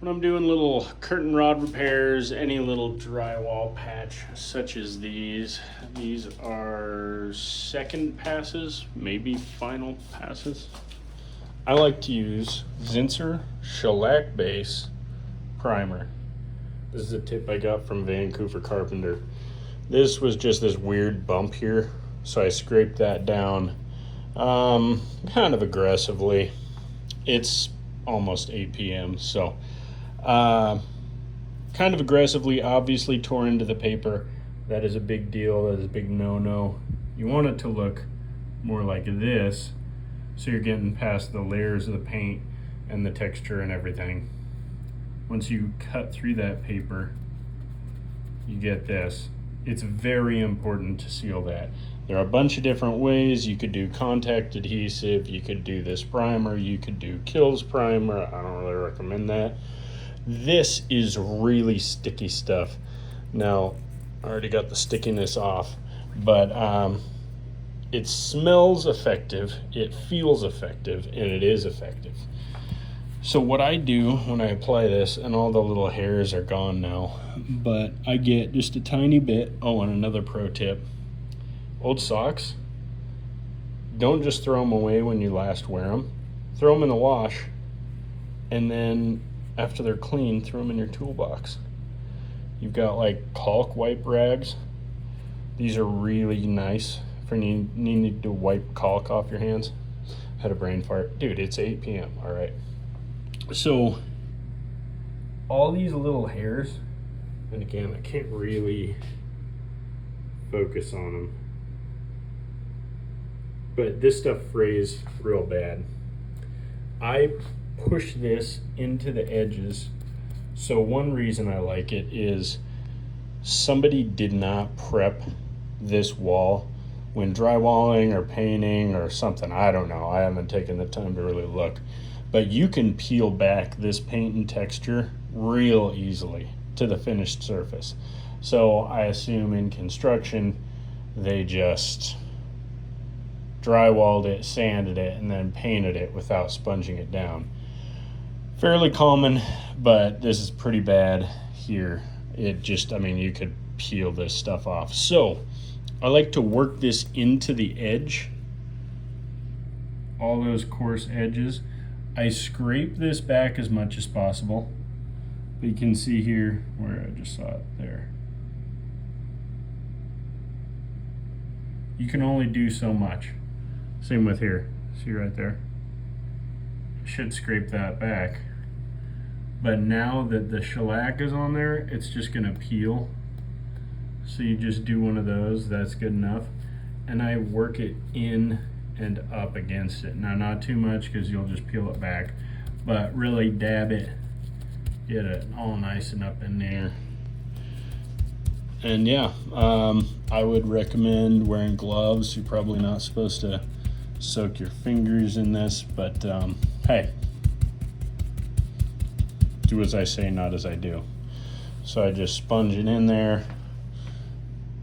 When I'm doing little curtain rod repairs, any little drywall patch such as these are second passes, maybe final passes. I like to use Zinsser shellac base primer. This is a tip I got from Vancouver Carpenter. This was just this weird bump here, so I scraped that down kind of aggressively. It's almost 8 p.m. so kind of aggressively, obviously tore into the paper. That is a big deal. That is a big no-no. You want it to look more like this, so you're getting past the layers of the paint and the texture and everything. Once you cut through that paper, you get this. It's very important to seal that. There are a bunch of different ways. You could do contact adhesive, you could do this primer, you could do Kills primer. I don't really recommend that. This is really sticky stuff. Now, I already got the stickiness off, but it smells effective, it feels effective, and it is effective. So what I do when I apply this, and all the little hairs are gone now, but I get just a tiny bit. Oh, and another pro tip, old socks, don't just throw them away when you last wear them. Throw them in the wash, and then after they're clean, throw them in your toolbox. You've got like caulk wipe rags. These are really nice for needing to wipe caulk off your hands. Had a brain fart. Dude, it's 8 p.m., all right? So all these little hairs, and again, I can't really focus on them, but this stuff frays real bad. I push this into the edges. So one reason I like it is somebody did not prep this wall when drywalling or painting or something. I don't know. I haven't taken the time to really look. But you can peel back this paint and texture real easily to the finished surface. So I assume in construction, they just drywalled it, sanded it, and then painted it without sponging it down. Fairly common, but this is pretty bad here. It just, I mean, you could peel this stuff off. So I like to work this into the edge, all those coarse edges. I scrape this back as much as possible, but you can see here where I just saw it there. You can only do so much. Same with here, see right there? Should scrape that back. But now that the shellac is on there, it's just gonna peel. So you just do one of those, that's good enough. And I work it in and up against it. Now, not too much because you'll just peel it back, but really dab it, get it all nice and up in there. And yeah, I would recommend wearing gloves. You're probably not supposed to soak your fingers in this, but hey, do as I say, not as I do. So I just sponge it in there,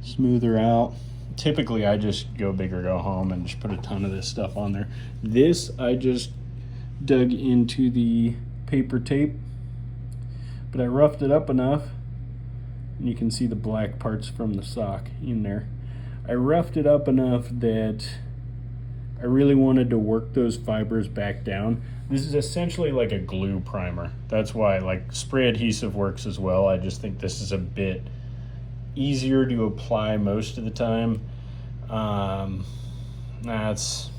smooth her out. Typically I just go big or go home and just put a ton of this stuff on there. This I just dug into the paper tape, but I roughed it up enough, and you can see the black parts from the sock in there. I roughed it up enough that I really wanted to work those fibers back down. This is essentially like a glue primer. That's why, like, spray adhesive works as well. I just think this is a bit easier to apply most of the time. That's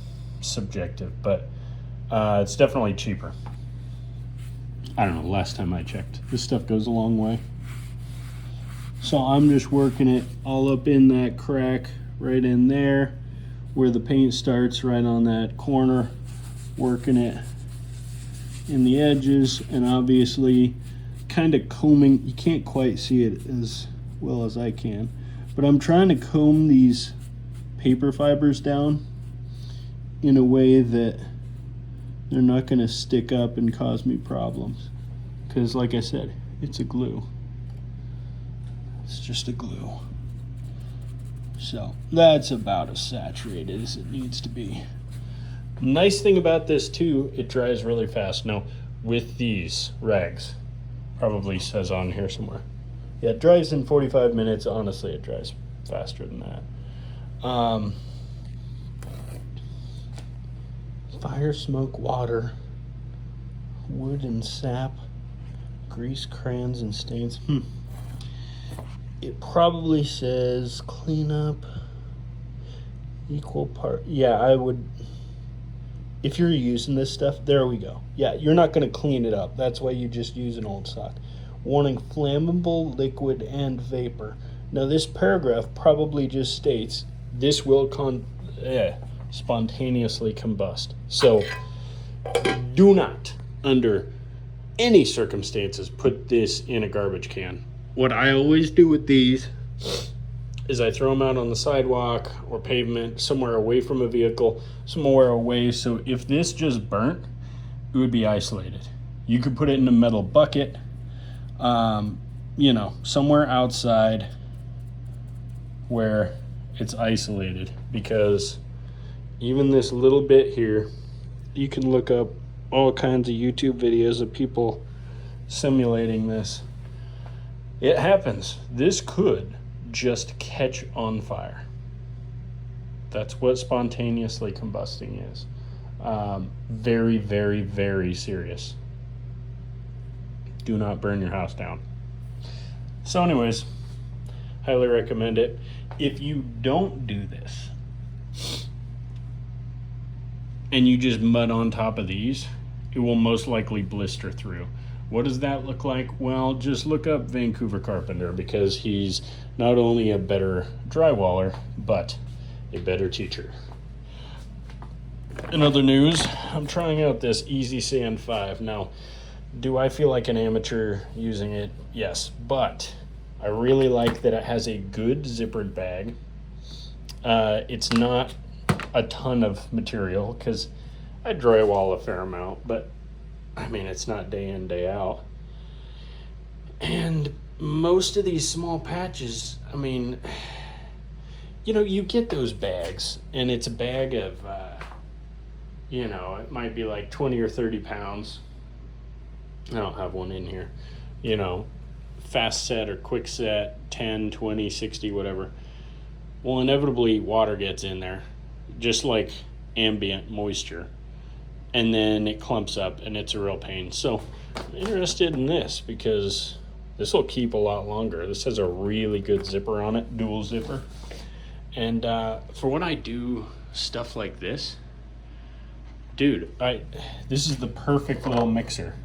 subjective, but it's definitely cheaper. I don't know, last time I checked. This stuff goes a long way. So I'm just working it all up in that crack right in there where the paint starts, right on that corner, working it in the edges, and obviously kind of combing. You can't quite see it as well as I can, but I'm trying to comb these paper fibers down in a way that they're not going to stick up and cause me problems, because like I said, it's a glue. It's just a glue. So that's about as saturated as it needs to be. Nice thing about this too, it dries really fast. Now with these rags, Probably says on here somewhere. Yeah, it dries in 45 minutes. Honestly, it dries faster than that. Fire, smoke, water, wood and sap, grease, crayons, and stains. It probably says clean up, equal part. Yeah, I would. If you're using this stuff, there we go. Yeah, you're not going to clean it up. That's why you just use an old sock. Warning, flammable, liquid, and vapor. Now, this paragraph probably just states this will spontaneously combust. So, do not, under any circumstances, put this in a garbage can. What I always do with these is I throw them out on the sidewalk or pavement, somewhere away from a vehicle, somewhere away. So if this just burnt, it would be isolated. You could put it in a metal bucket, somewhere outside where it's isolated, because even this little bit here, you can look up all kinds of YouTube videos of people simulating this. It happens. This could just catch on fire. That's what spontaneously combusting is. Very, very, very serious. Do not burn your house down. So anyways, highly recommend it. If you don't do this and you just mud on top of these, it will most likely blister through. What does that look like? Well, just look up Vancouver Carpenter, because he's not only a better drywaller, but a better teacher. In other news, I'm trying out this Easy Sand 5. Now, do I feel like an amateur using it? Yes, but I really like that it has a good zippered bag. It's not a ton of material, because I drywall a fair amount, but I mean, it's not day in, day out. And most of these small patches, I mean, you get those bags, and it's a bag of, it might be like 20 or 30 pounds. I don't have one in here. Fast set or quick set, 10, 20, 60, whatever. Well, inevitably, water gets in there, just like ambient moisture. And then it clumps up, and it's a real pain. So I'm interested in this, because this will keep a lot longer. This has a really good zipper on it, dual zipper. And for when I do stuff like this, dude, this is the perfect little mixer.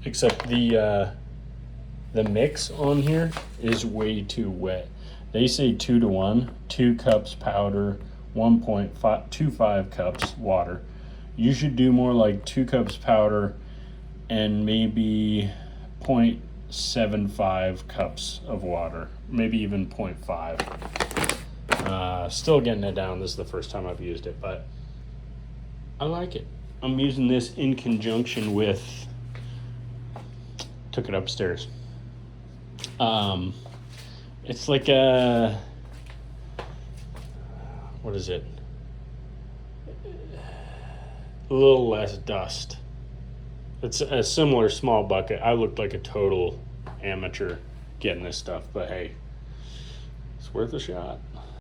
Except the mix on here is way too wet. They say 2-to-1, 2 cups powder, 1.25 cups water. You should do more like 2 cups powder and maybe 0.75 cups of water, maybe even 0.5. Still getting it down. This is the first time I've used it, but I like it. I'm using this in conjunction with, took it upstairs. It's like a, what is it? A little less dust. It's a similar small bucket. I looked like a total amateur getting this stuff, but hey, it's worth a shot.